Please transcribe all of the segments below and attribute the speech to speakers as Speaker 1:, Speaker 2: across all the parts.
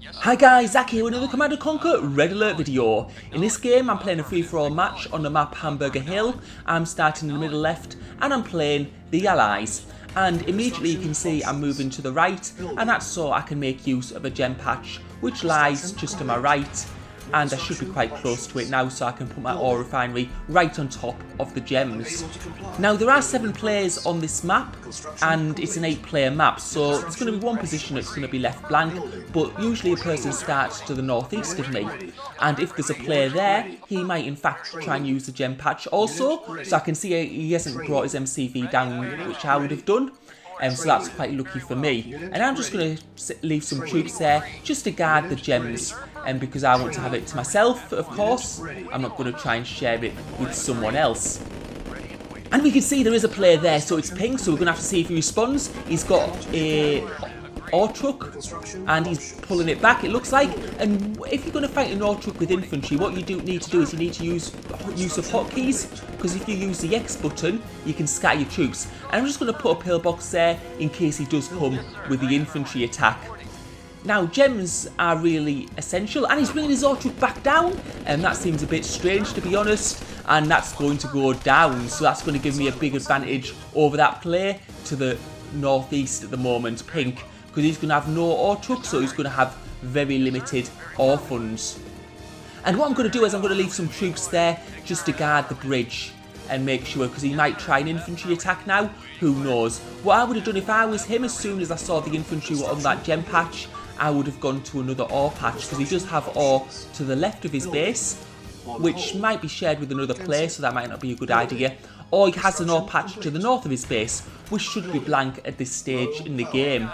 Speaker 1: Hi guys, Zach here with another Command and Conquer Red Alert video. In this game I'm playing a free-for-all match on the map Hamburger Hill. I'm starting in the middle left and I'm playing the Allies. And immediately you can see I'm moving to the right, and that's so I can make use of a gem patch which lies just to my right. And I should be quite close to it now, so I can put my ore refinery right on top of the gems. Now there are 7 players on this map and it's an 8-player map, so there's going to be one position that's going to be left blank, but usually a person starts to the northeast of me, and if there's a player there he might in fact try and use the gem patch also, so I can see he hasn't brought his MCV down, which I would have done. So that's quite lucky for me. And I'm just going to leave some troops there just to guard the gems, because I want to have it to myself, of course. I'm not going to try and share it with someone else. And we can see there is a player there, so it's pink, so we're going to have to see if he responds. He's got a ore truck and he's pulling it back, it looks like. And if you're going to fight an ore truck with infantry, what you do need to do is you need to use of hotkeys, because if you use the X button you can scatter your troops. And I'm just going to put a pillbox there in case he does come with the infantry attack. Now gems are really essential, and he's bringing his ore truck back down, and that seems a bit strange to be honest, and that's going to go down, so that's going to give me a big advantage over that player to the northeast at the moment, pink, because he's going to have no ore truck, so he's going to have very limited ore funds. And what I'm going to do is I'm going to leave some troops there just to guard the bridge and make sure, because he might try an infantry attack now, who knows. What I would have done if I was him, as soon as I saw the infantry were on that gem patch, I would have gone to another ore patch, because he does have ore to the left of his base, which might be shared with another player, so that might not be a good idea. Or he has an ore patch to the north of his base, which should be blank at this stage in the game.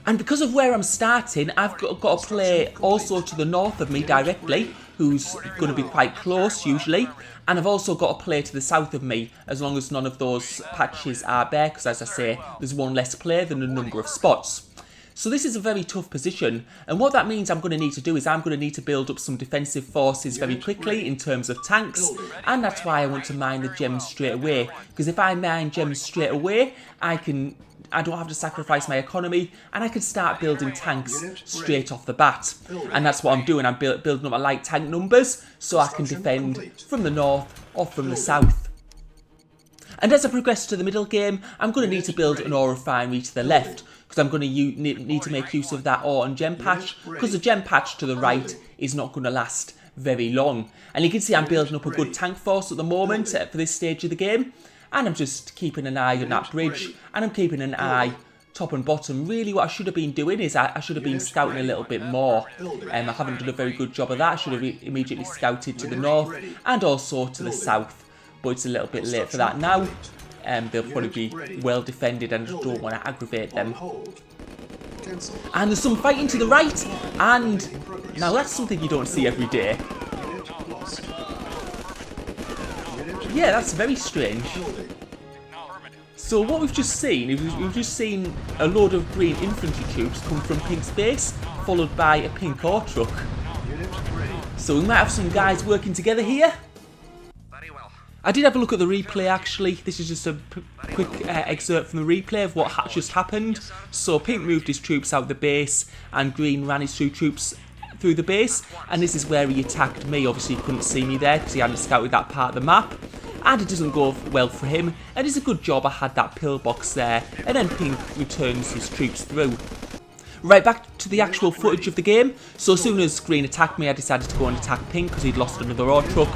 Speaker 1: And because of where I'm starting, I've got a player also to the north of me directly, who's going to be quite close usually. And I've also got a player to the south of me, as long as none of those patches are bare, because as I say, there's one less player than the number of spots. So this is a very tough position, and what that means I'm going to need to do is I'm going to need to build up some defensive forces very quickly in terms of tanks, and that's why I want to mine the gems straight away, because if I mine gems straight away, I don't have to sacrifice my economy, and I can start building tanks straight off the bat. And that's what I'm doing, I'm building up my light tank numbers, so I can defend from the north or from the south. And as I progress to the middle game, I'm going to need to build an ore refinery to the left, because I'm going to need to make use of that ore and gem patch, because the gem patch to the right is not going to last very long. And you can see I'm building up a good tank force at the moment for this stage of the game, and I'm just keeping an eye on that bridge, and I'm keeping an eye top and bottom. Really what I should have been doing is I should have been scouting a little bit more. I haven't done a very good job of that. I should have immediately scouted to the north and also to the south, but it's a little bit late for that now. They'll probably be well defended, and I just don't want to aggravate them. And there's some fighting to the right, and now that's something you don't see every day. Yeah, that's very strange. So what we've just seen is we've just seen a load of green infantry troops come from Pink's base, followed by a pink ore truck. So we might have some guys working together here. I did have a look at the replay actually. This is just a quick excerpt from the replay of what just happened. So Pink moved his troops out the base and Green ran his 2 troops through the base, and this is where he attacked me. Obviously he couldn't see me there because he hadn't scouted that part of the map, and it doesn't go well for him, and it's a good job I had that pillbox there, and then Pink returns his troops through. Right, back to the actual footage of the game. So as soon as Green attacked me, I decided to go and attack Pink because he'd lost another ore truck.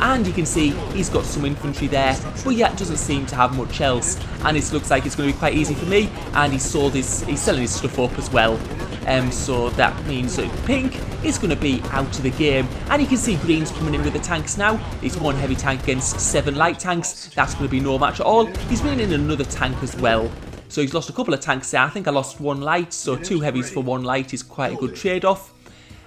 Speaker 1: And you can see he's got some infantry there, but yet doesn't seem to have much else. And it looks like it's going to be quite easy for me. And he's selling his stuff up as well. So that means that Pink is going to be out of the game. And you can see Green's coming in with the tanks now. It's 1 heavy tank against 7 light tanks. That's going to be no match at all. He's bringing in another tank as well. So he's lost a couple of tanks there. I think I lost 1 light, so 2 heavies for 1 light is quite a good trade-off.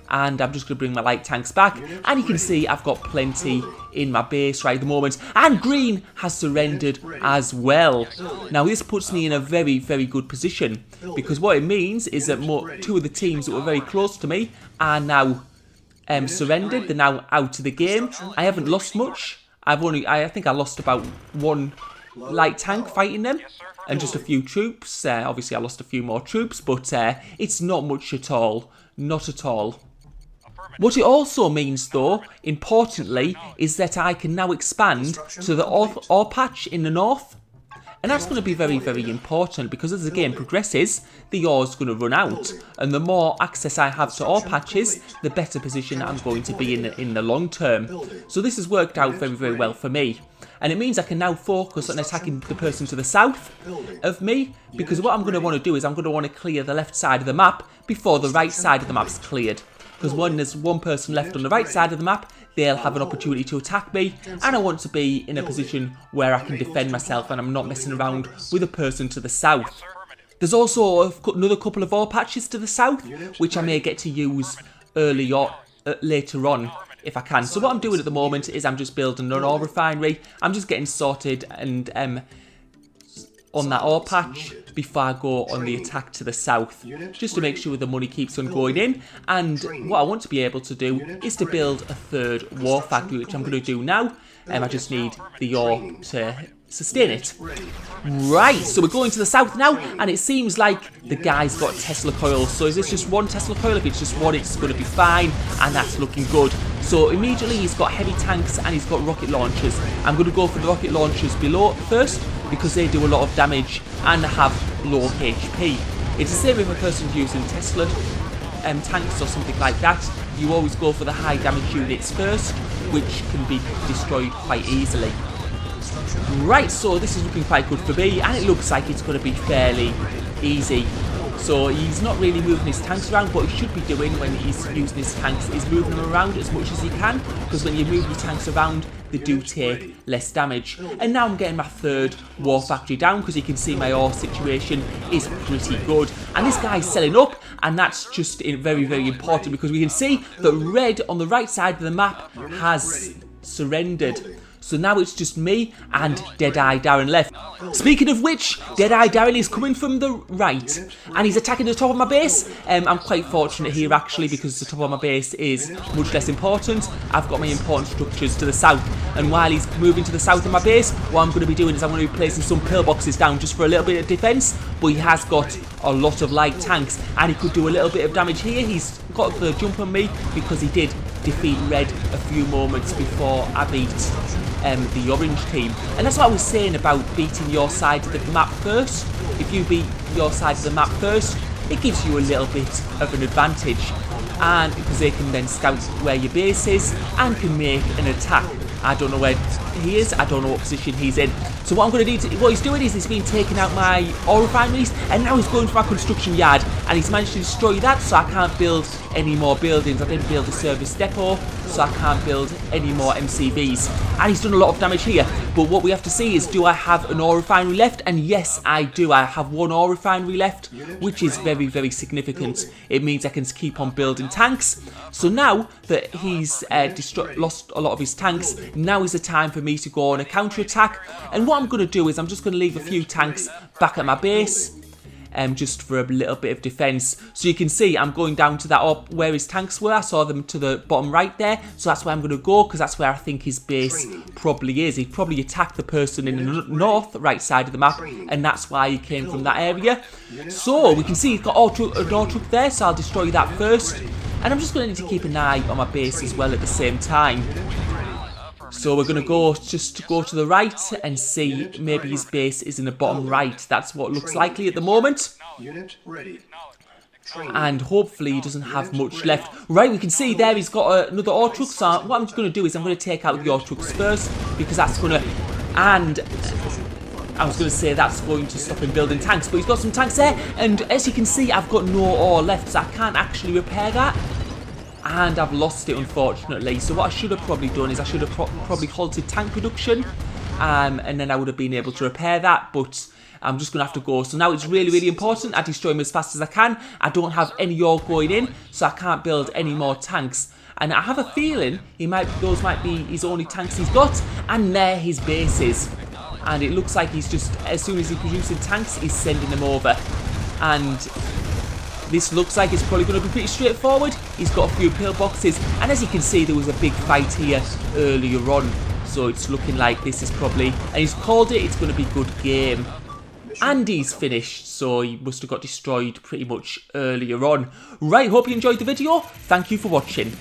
Speaker 1: And I'm just going to bring my light tanks back. And you can see I've got plenty in my base right at the moment. And Green has surrendered as well. Now this puts me in a very, very good position, because what it means is that 2 of the teams that were very close to me are now surrendered. They're now out of the game. I haven't lost much. I think I lost about 1 light tank fighting them, and just a few troops. Obviously I lost a few more troops, but it's not much at all. Not at all. What it also means though, importantly, is that I can now expand to the ore patch in the north. And that's going to be very, very important because as the game progresses, the ore is going to run out. And the more access I have to ore patches, the better position I'm going to be in the long term. So this has worked out very, very well for me. And it means I can now focus on attacking the person to the south of me. Because what I'm going to want to do is I'm going to want to clear the left side of the map before the right side of the map's cleared. Because when there's one person left on the right side of the map, they'll have an opportunity to attack me, and I want to be in a position where I can defend myself and I'm not messing around with a person to the south. There's also another couple of ore patches to the south, which I may get to use later on if I can. So what I'm doing at the moment is I'm just building an ore refinery. I'm just getting sorted and on that ore patch before I go on the attack to the south, just to make sure the money keeps on going in. And what I want to be able to do is to build a third war factory, which I'm going to do now. I just need the ore to sustain it. Right, so we're going to the south now, and it seems like the guy's got Tesla coils. So is this just one Tesla coil? If it's just one, it's going to be fine, and that's looking good. So immediately he's got heavy tanks and he's got rocket launchers. I'm going to go for the rocket launchers below first, because they do a lot of damage and have low HP. It's the same if a person's using Tesla tanks or something like that. You always go for the high damage units first, which can be destroyed quite easily. Right, so this is looking quite good for me, and it looks like it's going to be fairly easy. So he's not really moving his tanks around, but he should be doing when he's using his tanks is moving them around as much as he can, because when you move your tanks around, they do take less damage. And now I'm getting my third war factory down, because you can see my ore situation is pretty good. And this guy's selling up, and that's just very, very important, because we can see that red on the right side of the map has surrendered. So now it's just me and Deadeye Darren left. Speaking of which, Deadeye Darren is coming from the right, and he's attacking the top of my base. I'm quite fortunate here actually, because the top of my base is much less important. I've got my important structures to the south, and while he's moving to the south of my base, what I'm going to be doing is I'm going to be placing some pillboxes down just for a little bit of defence. But he has got a lot of light tanks, and he could do a little bit of damage here. He's got the jump on me because he did defeat red a few moments before I beat the orange team. And that's what I was saying about beating your side of the map first. If you beat your side of the map first, it gives you a little bit of an advantage, and because they can then scout where your base is and can make an attack. I don't know where he is, I don't know what position he's in. So what I'm going to do, what he's doing is he's been taking out my ore refineries, and now he's going to my construction yard, and he's managed to destroy that, so I can't build any more buildings. I didn't build a service depot, so I can't build any more MCVs. And he's done a lot of damage here. But what we have to see is, do I have an ore refinery left? And yes, I do. I have one ore refinery left, which is very, very significant. It means I can keep on building tanks. So now that he's lost a lot of his tanks, now is the time for me to go on a counter-attack. And what I'm going to do is I'm just going to leave a few tanks back at my base, just for a little bit of defence. So you can see I'm going down to that where his tanks were. I saw them to the bottom right there, so that's where I'm going to go, because that's where I think his base probably is. He probably attacked the person in the north right side of the map, and that's why he came from that area. So we can see he's got an ore truck there, so I'll destroy that first. And I'm just going to need to keep an eye on my base as well at the same time. So we're going to go to the right and see maybe his base is in the bottom right. That's what looks likely at the moment. And hopefully he doesn't have much left. Right, we can see there he's got another ore truck. So what I'm going to do is I'm going to take out the ore trucks first, because that's going to... And I was going to say that's going to stop him building tanks, but he's got some tanks there. And as you can see, I've got no ore left, so I can't actually repair that. And I've lost it, unfortunately. So what I should have probably done is I should have probably halted tank production, and then I would have been able to repair that, but I'm just going to have to go. So now it's really, really important I destroy him as fast as I can. I don't have any ore going in, so I can't build any more tanks. And I have a feeling those might be his only tanks he's got, and there his base is. And it looks like he's just, as soon as he's producing tanks, he's sending them over. And this looks like it's probably going to be pretty straightforward. He's got a few pillboxes, and as you can see, there was a big fight here earlier on. So it's looking like this is probably, and he's called it, it's going to be good game. and he's finished, so he must have got destroyed pretty much earlier on. Right, hope you enjoyed the video. Thank you for watching.